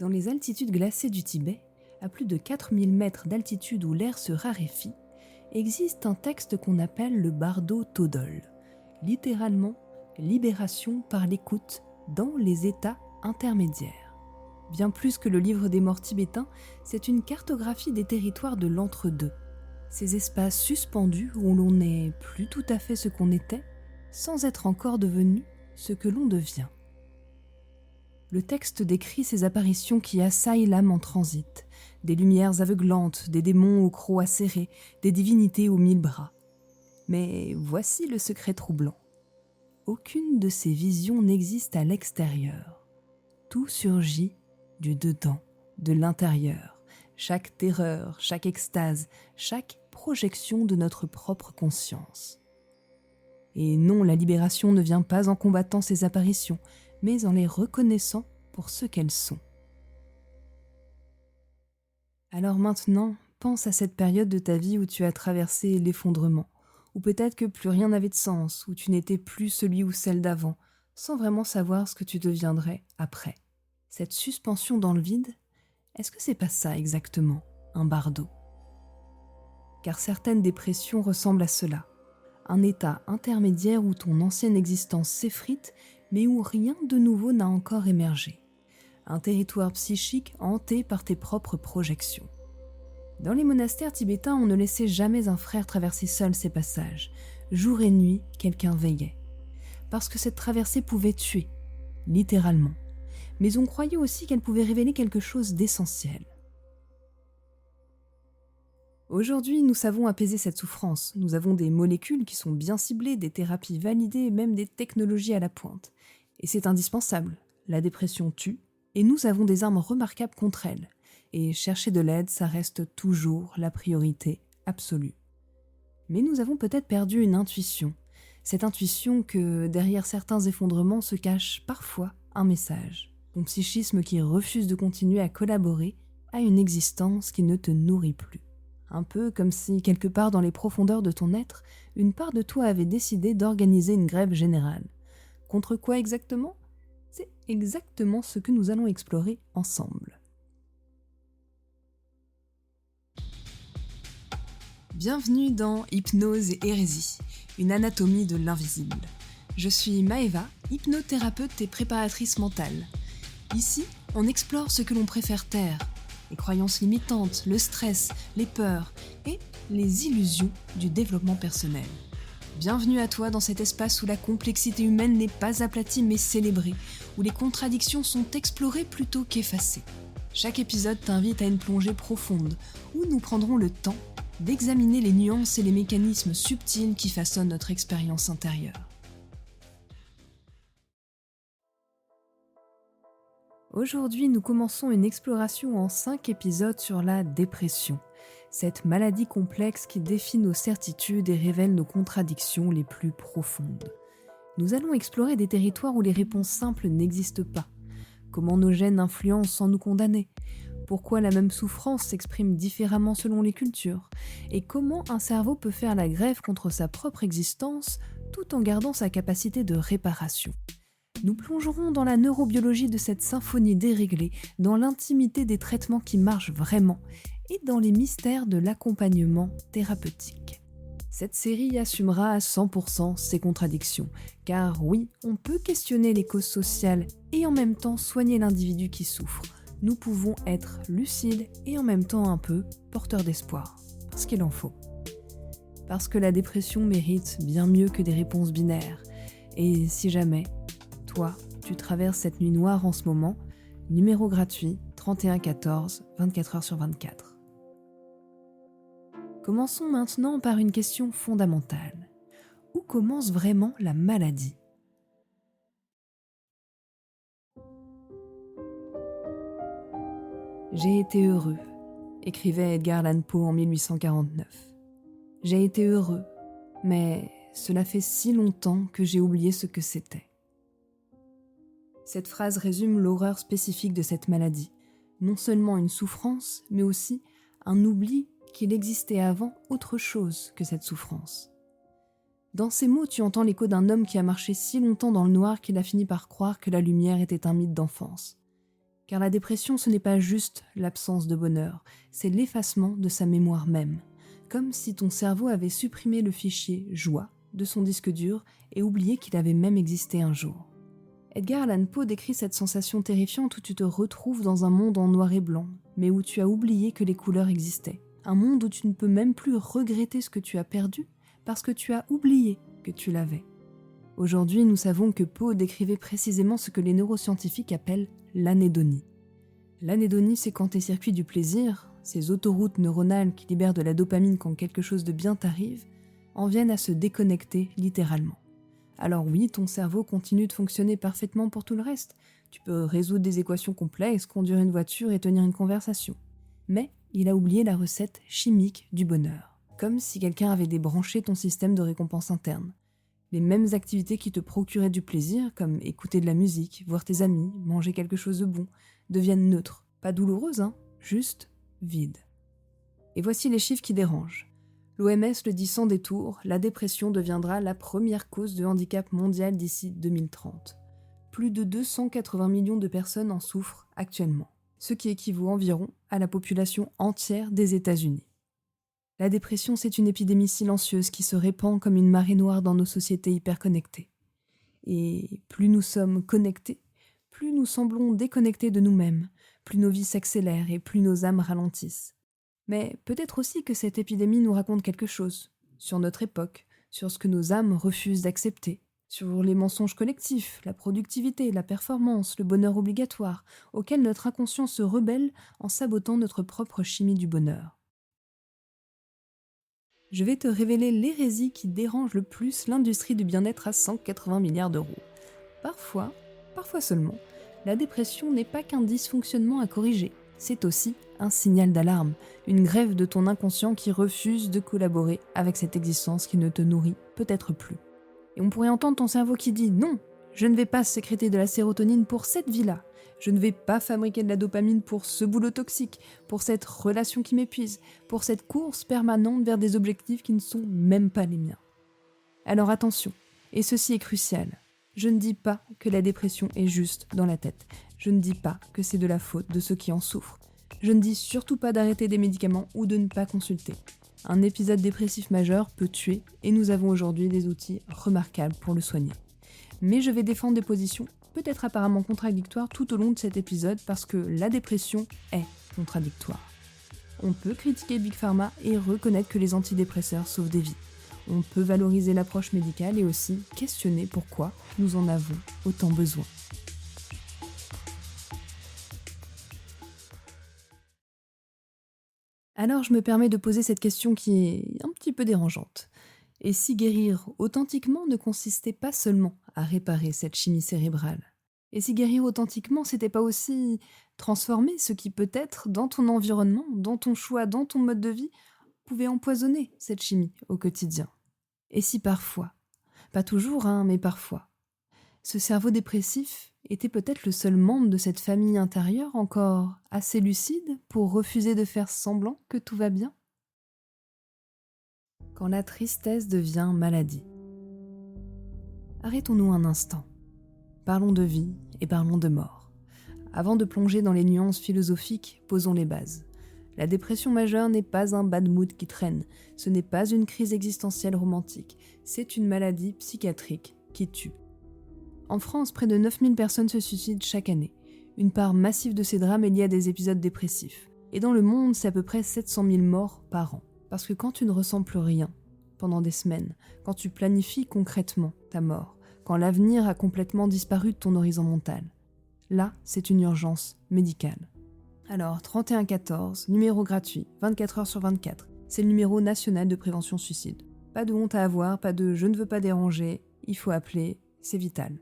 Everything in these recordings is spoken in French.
Dans les altitudes glacées du Tibet, à plus de 4000 mètres d'altitude où l'air se raréfie, existe un texte qu'on appelle le Bardo Thodol, littéralement « libération par l'écoute dans les états intermédiaires ». Bien plus que le livre des morts tibétains, c'est une cartographie des territoires de l'entre-deux, ces espaces suspendus où l'on n'est plus tout à fait ce qu'on était, sans être encore devenu ce que l'on devient. Le texte décrit ces apparitions qui assaillent l'âme en transit, des lumières aveuglantes, des démons aux crocs acérés, des divinités aux 1000 bras. Mais voici le secret troublant. Aucune de ces visions n'existe à l'extérieur. Tout surgit du dedans, de l'intérieur. Chaque terreur, chaque extase, chaque projection de notre propre conscience. Et non, la libération ne vient pas en combattant ces apparitions, mais en les reconnaissant pour ce qu'elles sont. Alors maintenant, pense à cette période de ta vie où tu as traversé l'effondrement, où peut-être que plus rien n'avait de sens, où tu n'étais plus celui ou celle d'avant, sans vraiment savoir ce que tu deviendrais après. Cette suspension dans le vide, est-ce que c'est pas ça exactement, un bardo ? Car certaines dépressions ressemblent à cela. Un état intermédiaire où ton ancienne existence s'effrite, mais où rien de nouveau n'a encore émergé. Un territoire psychique hanté par tes propres projections. Dans les monastères tibétains, on ne laissait jamais un frère traverser seul ces passages. Jour et nuit, quelqu'un veillait. Parce que cette traversée pouvait tuer, littéralement. Mais on croyait aussi qu'elle pouvait révéler quelque chose d'essentiel. Aujourd'hui, nous savons apaiser cette souffrance. Nous avons des molécules qui sont bien ciblées, des thérapies validées et même des technologies à la pointe. Et c'est indispensable. La dépression tue, et nous avons des armes remarquables contre elle. Et chercher de l'aide, ça reste toujours la priorité absolue. Mais nous avons peut-être perdu une intuition. Cette intuition que derrière certains effondrements se cache parfois un message. Ton psychisme qui refuse de continuer à collaborer à une existence qui ne te nourrit plus. Un peu comme si, quelque part dans les profondeurs de ton être, une part de toi avait décidé d'organiser une grève générale. Contre quoi exactement ? C'est exactement ce que nous allons explorer ensemble. Bienvenue dans Hypnose et hérésie, une anatomie de l'invisible. Je suis Maëva, hypnothérapeute et préparatrice mentale. Ici, on explore ce que l'on préfère taire, les croyances limitantes, le stress, les peurs et les illusions du développement personnel. Bienvenue à toi dans cet espace où la complexité humaine n'est pas aplatie mais célébrée, où les contradictions sont explorées plutôt qu'effacées. Chaque épisode t'invite à une plongée profonde, où nous prendrons le temps d'examiner les nuances et les mécanismes subtils qui façonnent notre expérience intérieure. Aujourd'hui, nous commençons une exploration en 5 épisodes sur la dépression, cette maladie complexe qui défie nos certitudes et révèle nos contradictions les plus profondes. Nous allons explorer des territoires où les réponses simples n'existent pas, comment nos gènes influencent sans nous condamner, pourquoi la même souffrance s'exprime différemment selon les cultures, et comment un cerveau peut faire la grève contre sa propre existence tout en gardant sa capacité de réparation. Nous plongerons dans la neurobiologie de cette symphonie déréglée, dans l'intimité des traitements qui marchent vraiment et dans les mystères de l'accompagnement thérapeutique. Cette série assumera à 100% ses contradictions, car oui, on peut questionner les causes sociales et en même temps soigner l'individu qui souffre. Nous pouvons être lucides et en même temps un peu porteurs d'espoir, parce qu'il en faut. Parce que la dépression mérite bien mieux que des réponses binaires. Et si jamais, toi, tu traverses cette nuit noire en ce moment, numéro gratuit 31 14, 24 heures sur 24. Commençons maintenant par une question fondamentale. Où commence vraiment la maladie ? J'ai été heureux, écrivait Edgar Allan Poe en 1849. J'ai été heureux, mais cela fait si longtemps que j'ai oublié ce que c'était. Cette phrase résume l'horreur spécifique de cette maladie, non seulement une souffrance, mais aussi un oubli qu'il existait avant autre chose que cette souffrance. Dans ces mots, tu entends l'écho d'un homme qui a marché si longtemps dans le noir qu'il a fini par croire que la lumière était un mythe d'enfance. Car la dépression, ce n'est pas juste l'absence de bonheur, c'est l'effacement de sa mémoire même. Comme si ton cerveau avait supprimé le fichier « joie » de son disque dur et oublié qu'il avait même existé un jour. Edgar Allan Poe décrit cette sensation terrifiante où tu te retrouves dans un monde en noir et blanc, mais où tu as oublié que les couleurs existaient. Un monde où tu ne peux même plus regretter ce que tu as perdu, parce que tu as oublié que tu l'avais. Aujourd'hui, nous savons que Poe décrivait précisément ce que les neuroscientifiques appellent l'anédonie. L'anédonie, c'est quand tes circuits du plaisir, ces autoroutes neuronales qui libèrent de la dopamine quand quelque chose de bien t'arrive, en viennent à se déconnecter littéralement. Alors oui, ton cerveau continue de fonctionner parfaitement pour tout le reste. Tu peux résoudre des équations complexes, conduire une voiture et tenir une conversation. Mais il a oublié la recette chimique du bonheur. Comme si quelqu'un avait débranché ton système de récompense interne. Les mêmes activités qui te procuraient du plaisir, comme écouter de la musique, voir tes amis, manger quelque chose de bon, deviennent neutres. Pas douloureuses, juste vides. Et voici les chiffres qui dérangent. L'OMS le dit sans détour, la dépression deviendra la première cause de handicap mondial d'ici 2030. Plus de 280 millions de personnes en souffrent actuellement, ce qui équivaut environ à la population entière des États-Unis. La dépression, c'est une épidémie silencieuse qui se répand comme une marée noire dans nos sociétés hyperconnectées. Et plus nous sommes connectés, plus nous semblons déconnectés de nous-mêmes, plus nos vies s'accélèrent et plus nos âmes ralentissent. Mais peut-être aussi que cette épidémie nous raconte quelque chose, sur notre époque, sur ce que nos âmes refusent d'accepter, sur les mensonges collectifs, la productivité, la performance, le bonheur obligatoire, auquel notre inconscient se rebelle en sabotant notre propre chimie du bonheur. Je vais te révéler l'hérésie qui dérange le plus l'industrie du bien-être à 180 milliards d'euros. Parfois seulement, la dépression n'est pas qu'un dysfonctionnement à corriger. C'est aussi un signal d'alarme, une grève de ton inconscient qui refuse de collaborer avec cette existence qui ne te nourrit peut-être plus. Et on pourrait entendre ton cerveau qui dit « Non, je ne vais pas sécréter de la sérotonine pour cette vie-là. Je ne vais pas fabriquer de la dopamine pour ce boulot toxique, pour cette relation qui m'épuise, pour cette course permanente vers des objectifs qui ne sont même pas les miens. » Alors attention, et ceci est crucial. Je ne dis pas que la dépression est juste dans la tête. Je ne dis pas que c'est de la faute de ceux qui en souffrent. Je ne dis surtout pas d'arrêter des médicaments ou de ne pas consulter. Un épisode dépressif majeur peut tuer et nous avons aujourd'hui des outils remarquables pour le soigner. Mais je vais défendre des positions peut-être apparemment contradictoires tout au long de cet épisode parce que la dépression est contradictoire. On peut critiquer Big Pharma et reconnaître que les antidépresseurs sauvent des vies. On peut valoriser l'approche médicale et aussi questionner pourquoi nous en avons autant besoin. Alors je me permets de poser cette question qui est un petit peu dérangeante. Et si guérir authentiquement ne consistait pas seulement à réparer cette chimie cérébrale? Et si guérir authentiquement, c'était pas aussi transformer ce qui peut-être dans ton environnement, dans ton choix, dans ton mode de vie, pouvait empoisonner cette chimie au quotidien? Et si parfois, pas toujours, mais parfois, ce cerveau dépressif était peut-être le seul membre de cette famille intérieure encore assez lucide pour refuser de faire semblant que tout va bien? Quand la tristesse devient maladie. Arrêtons-nous un instant. Parlons de vie et parlons de mort. Avant de plonger dans les nuances philosophiques, posons les bases. La dépression majeure n'est pas un bad mood qui traîne, ce n'est pas une crise existentielle romantique, c'est une maladie psychiatrique qui tue. En France, près de 9000 personnes se suicident chaque année. Une part massive de ces drames est liée à des épisodes dépressifs. Et dans le monde, c'est à peu près 700 000 morts par an. Parce que quand tu ne ressens plus rien pendant des semaines, quand tu planifies concrètement ta mort, quand l'avenir a complètement disparu de ton horizon mental, là, c'est une urgence médicale. Alors, 3114, numéro gratuit, 24 heures sur 24, c'est le numéro national de prévention suicide. Pas de honte à avoir, pas de « je ne veux pas déranger », il faut appeler, c'est vital.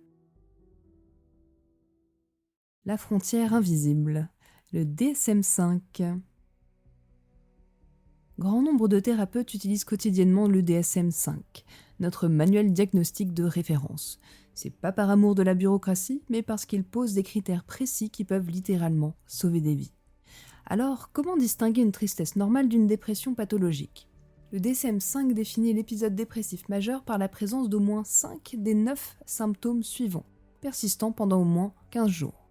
La frontière invisible, le DSM-5. Grand nombre de thérapeutes utilisent quotidiennement le DSM-5, notre manuel diagnostique de référence. C'est pas par amour de la bureaucratie, mais parce qu'il pose des critères précis qui peuvent littéralement sauver des vies. Alors, comment distinguer une tristesse normale d'une dépression pathologique? Le DSM-5 définit l'épisode dépressif majeur par la présence d'au moins 5 des 9 symptômes suivants, persistant pendant au moins 15 jours.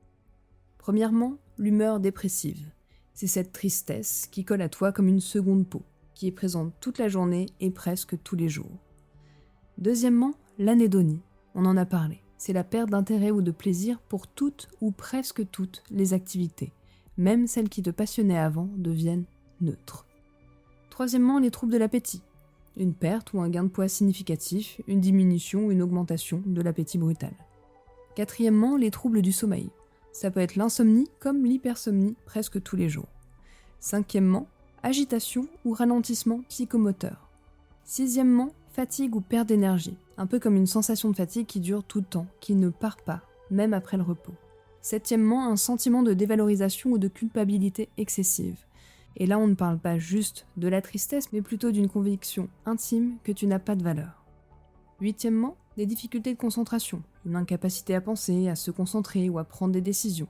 Premièrement, l'humeur dépressive. C'est cette tristesse qui colle à toi comme une seconde peau, qui est présente toute la journée et presque tous les jours. Deuxièmement, l'anédonie. On en a parlé. C'est la perte d'intérêt ou de plaisir pour toutes ou presque toutes les activités. Même celles qui te passionnaient avant deviennent neutres. Troisièmement, les troubles de l'appétit. Une perte ou un gain de poids significatif, une diminution ou une augmentation de l'appétit brutal. Quatrièmement, les troubles du sommeil. Ça peut être l'insomnie comme l'hypersomnie presque tous les jours. Cinquièmement, agitation ou ralentissement psychomoteur. Sixièmement, fatigue ou perte d'énergie, un peu comme une sensation de fatigue qui dure tout le temps, qui ne part pas, même après le repos. Septièmement, un sentiment de dévalorisation ou de culpabilité excessive. Et là, on ne parle pas juste de la tristesse, mais plutôt d'une conviction intime que tu n'as pas de valeur. Huitièmement, des difficultés de concentration, une incapacité à penser, à se concentrer ou à prendre des décisions.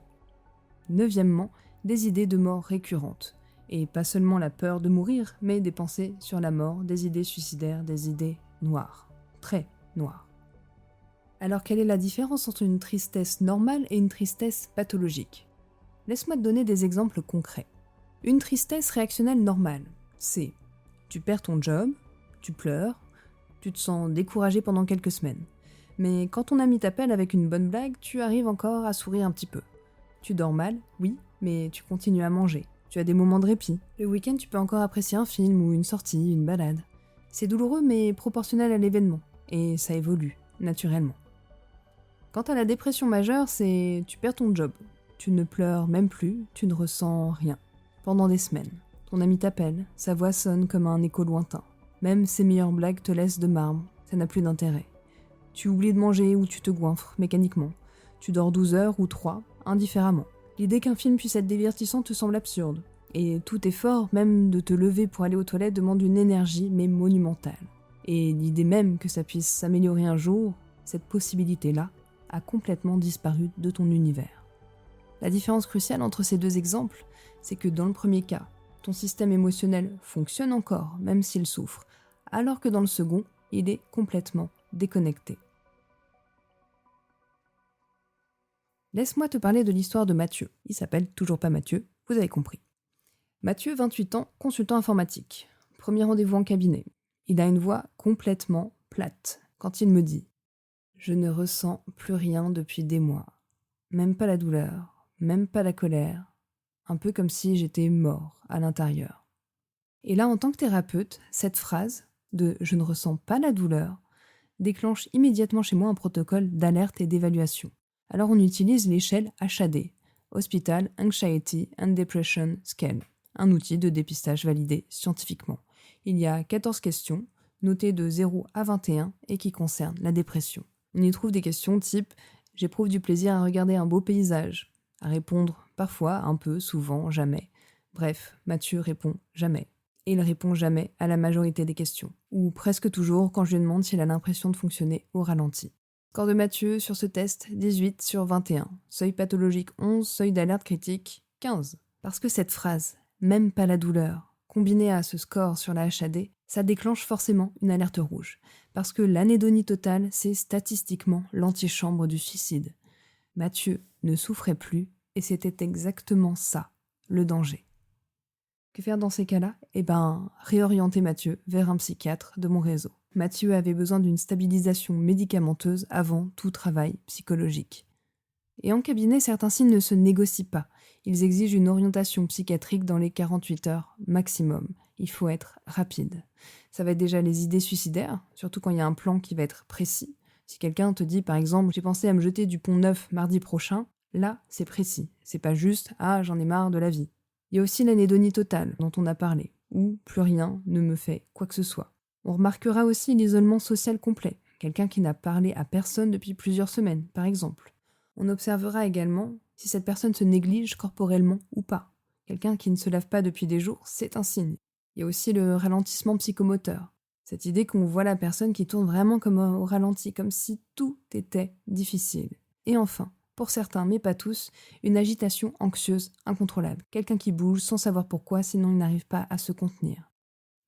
Neuvièmement, des idées de mort récurrentes. Et pas seulement la peur de mourir, mais des pensées sur la mort, des idées suicidaires, des idées noires. Très noires. Alors quelle est la différence entre une tristesse normale et une tristesse pathologique ? Laisse-moi te donner des exemples concrets. Une tristesse réactionnelle normale, c'est tu perds ton job, tu pleures, tu te sens découragé pendant quelques semaines. Mais quand ton ami t'appelle avec une bonne blague, tu arrives encore à sourire un petit peu. Tu dors mal, oui, mais tu continues à manger. Tu as des moments de répit. Le week-end, tu peux encore apprécier un film ou une sortie, une balade. C'est douloureux mais proportionnel à l'événement, et ça évolue, naturellement. Quant à la dépression majeure, c'est tu perds ton job. Tu ne pleures même plus, tu ne ressens rien. Pendant des semaines, ton ami t'appelle, sa voix sonne comme un écho lointain. Même ses meilleures blagues te laissent de marbre, ça n'a plus d'intérêt. Tu oublies de manger ou tu te goinfres mécaniquement. Tu dors 12 heures ou 3, indifféremment. L'idée qu'un film puisse être divertissant te semble absurde. Et tout effort, même de te lever pour aller aux toilettes, demande une énergie, mais monumentale. Et l'idée même que ça puisse s'améliorer un jour, cette possibilité-là, a complètement disparu de ton univers. La différence cruciale entre ces deux exemples, c'est que dans le premier cas, ton système émotionnel fonctionne encore, même s'il souffre, alors que dans le second, il est complètement déconnecté. Laisse-moi te parler de l'histoire de Mathieu. Il s'appelle toujours pas Mathieu, vous avez compris. Mathieu, 28 ans, consultant informatique. Premier rendez-vous en cabinet. Il a une voix complètement plate quand il me dit « Je ne ressens plus rien depuis des mois. Même pas la douleur, même pas la colère. Un peu comme si j'étais mort à l'intérieur. » Et là, en tant que thérapeute, cette phrase de « je ne ressens pas la douleur » déclenche immédiatement chez moi un protocole d'alerte et d'évaluation. Alors on utilise l'échelle HAD, Hospital Anxiety and Depression Scale, un outil de dépistage validé scientifiquement. Il y a 14 questions, notées de 0 à 21 et qui concernent la dépression. On y trouve des questions type « J'éprouve du plaisir à regarder un beau paysage », à répondre parfois, un peu, souvent, jamais. Bref, Mathieu répond jamais. Et il répond jamais à la majorité des questions, ou presque toujours quand je lui demande s'il a l'impression de fonctionner au ralenti. Score de Mathieu sur ce test, 18 sur 21. Seuil pathologique 11, seuil d'alerte critique 15. Parce que cette phrase, même pas la douleur, combinée à ce score sur la HAD, ça déclenche forcément une alerte rouge. Parce que l'anédonie totale, c'est statistiquement l'antichambre du suicide. Mathieu ne souffrait plus, et c'était exactement ça, le danger. Que faire dans ces cas-là ? Réorienter Mathieu vers un psychiatre de mon réseau. Mathieu avait besoin d'une stabilisation médicamenteuse avant tout travail psychologique. Et en cabinet, certains signes ne se négocient pas. Ils exigent une orientation psychiatrique dans les 48 heures maximum. Il faut être rapide. Ça va être déjà les idées suicidaires, surtout quand il y a un plan qui va être précis. Si quelqu'un te dit par exemple « j'ai pensé à me jeter du pont Neuf mardi prochain », là, c'est précis. C'est pas juste « ah, j'en ai marre de la vie ». Il y a aussi l'anédonie totale dont on a parlé, où plus rien ne me fait quoi que ce soit. On remarquera aussi l'isolement social complet, quelqu'un qui n'a parlé à personne depuis plusieurs semaines, par exemple. On observera également si cette personne se néglige corporellement ou pas. Quelqu'un qui ne se lave pas depuis des jours, c'est un signe. Il y a aussi le ralentissement psychomoteur, cette idée qu'on voit la personne qui tourne vraiment comme au ralenti, comme si tout était difficile. Et enfin, pour certains, mais pas tous, une agitation anxieuse incontrôlable. Quelqu'un qui bouge sans savoir pourquoi, sinon il n'arrive pas à se contenir.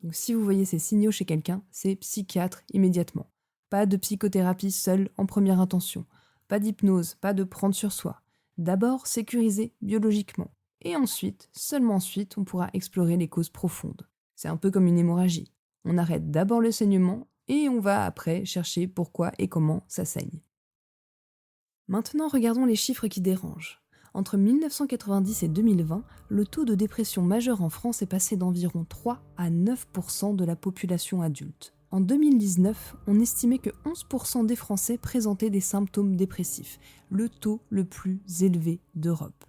Donc si vous voyez ces signaux chez quelqu'un, c'est psychiatre immédiatement. Pas de psychothérapie seule en première intention. Pas d'hypnose, pas de prendre sur soi. D'abord sécuriser biologiquement, et ensuite, seulement ensuite, on pourra explorer les causes profondes. C'est un peu comme une hémorragie. On arrête d'abord le saignement, et on va après chercher pourquoi et comment ça saigne. Maintenant, regardons les chiffres qui dérangent. Entre 1990 et 2020, le taux de dépression majeure en France est passé d'environ 3 à 9% de la population adulte. En 2019, on estimait que 11% des Français présentaient des symptômes dépressifs, le taux le plus élevé d'Europe.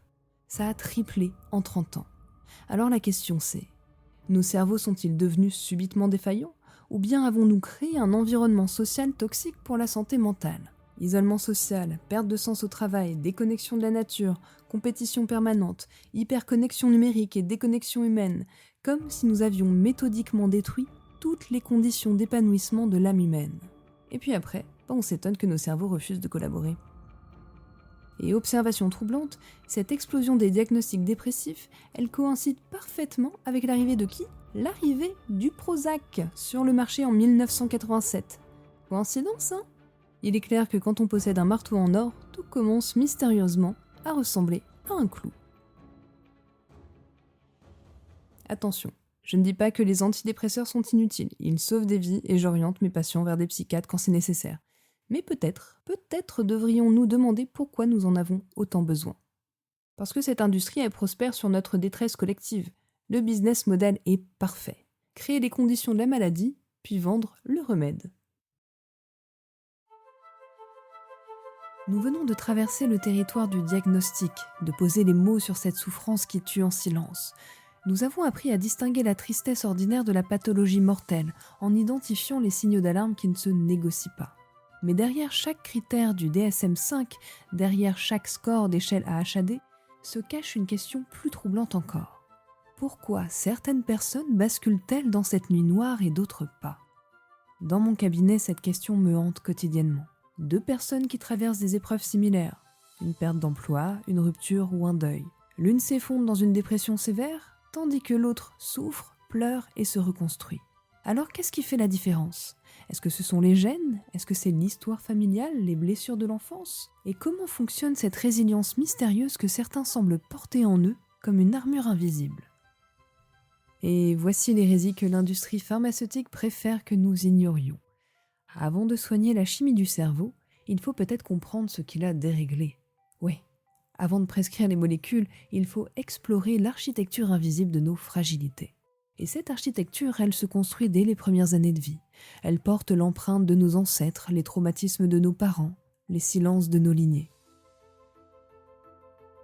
Ça a triplé en 30 ans. Alors la question c'est, nos cerveaux sont-ils devenus subitement défaillants ? Ou bien avons-nous créé un environnement social toxique pour la santé mentale ? Isolement social, perte de sens au travail, déconnexion de la nature, compétition permanente, hyperconnexion numérique et déconnexion humaine, comme si nous avions méthodiquement détruit toutes les conditions d'épanouissement de l'âme humaine. Et puis après, on s'étonne que nos cerveaux refusent de collaborer. Et observation troublante, cette explosion des diagnostics dépressifs, elle coïncide parfaitement avec l'arrivée de qui ? L'arrivée du Prozac sur le marché en 1987. Coïncidence, hein ? Il est clair que quand on possède un marteau en or, tout commence mystérieusement à ressembler à un clou. Attention, je ne dis pas que les antidépresseurs sont inutiles, ils sauvent des vies et j'oriente mes patients vers des psychiatres quand c'est nécessaire. Mais peut-être devrions-nous demander pourquoi nous en avons autant besoin. Parce que cette industrie, elle prospère sur notre détresse collective. Le business model est parfait. Créer les conditions de la maladie, puis vendre le remède. Nous venons de traverser le territoire du diagnostic, de poser les mots sur cette souffrance qui tue en silence. Nous avons appris à distinguer la tristesse ordinaire de la pathologie mortelle, en identifiant les signaux d'alarme qui ne se négocient pas. Mais derrière chaque critère du DSM-5, derrière chaque score d'échelle AHAD, se cache une question plus troublante encore. Pourquoi certaines personnes basculent-elles dans cette nuit noire et d'autres pas ? Dans mon cabinet, cette question me hante quotidiennement. 2 personnes qui traversent des épreuves similaires, une perte d'emploi, une rupture ou un deuil. L'une s'effondre dans une dépression sévère, tandis que l'autre souffre, pleure et se reconstruit. Alors qu'est-ce qui fait la différence ? Est-ce que ce sont les gènes ? Est-ce que c'est l'histoire familiale, les blessures de l'enfance ? Et comment fonctionne cette résilience mystérieuse que certains semblent porter en eux comme une armure invisible ? Et voici l'hérésie que l'industrie pharmaceutique préfère que nous ignorions. Avant de soigner la chimie du cerveau, il faut peut-être comprendre ce qui l'a déréglé. Oui, avant de prescrire les molécules, il faut explorer l'architecture invisible de nos fragilités. Et cette architecture, elle se construit dès les premières années de vie. Elle porte l'empreinte de nos ancêtres, les traumatismes de nos parents, les silences de nos lignées.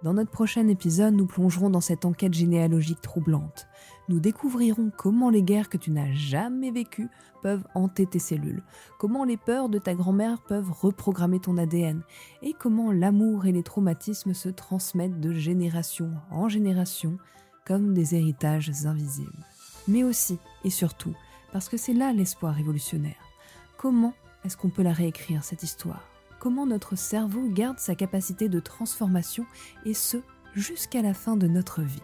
Dans notre prochain épisode, nous plongerons dans cette enquête généalogique troublante. Nous découvrirons comment les guerres que tu n'as jamais vécues peuvent hanter tes cellules, comment les peurs de ta grand-mère peuvent reprogrammer ton ADN, et comment l'amour et les traumatismes se transmettent de génération en génération comme des héritages invisibles. Mais aussi, et surtout, parce que c'est là l'espoir révolutionnaire. Comment est-ce qu'on peut la réécrire, cette histoire ? Comment notre cerveau garde sa capacité de transformation, et ce, jusqu'à la fin de notre vie.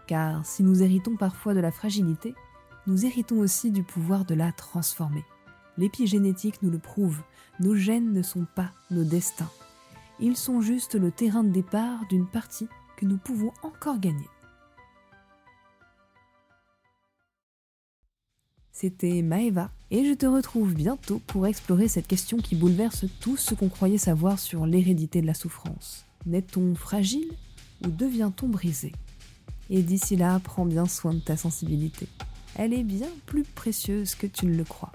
Car si nous héritons parfois de la fragilité, nous héritons aussi du pouvoir de la transformer. L'épigénétique nous le prouve, nos gènes ne sont pas nos destins. Ils sont juste le terrain de départ d'une partie que nous pouvons encore gagner. C'était Maëva, et je te retrouve bientôt pour explorer cette question qui bouleverse tout ce qu'on croyait savoir sur l'hérédité de la souffrance. Naît-on fragile ou devient-on brisé ? Et d'ici là, prends bien soin de ta sensibilité. Elle est bien plus précieuse que tu ne le crois.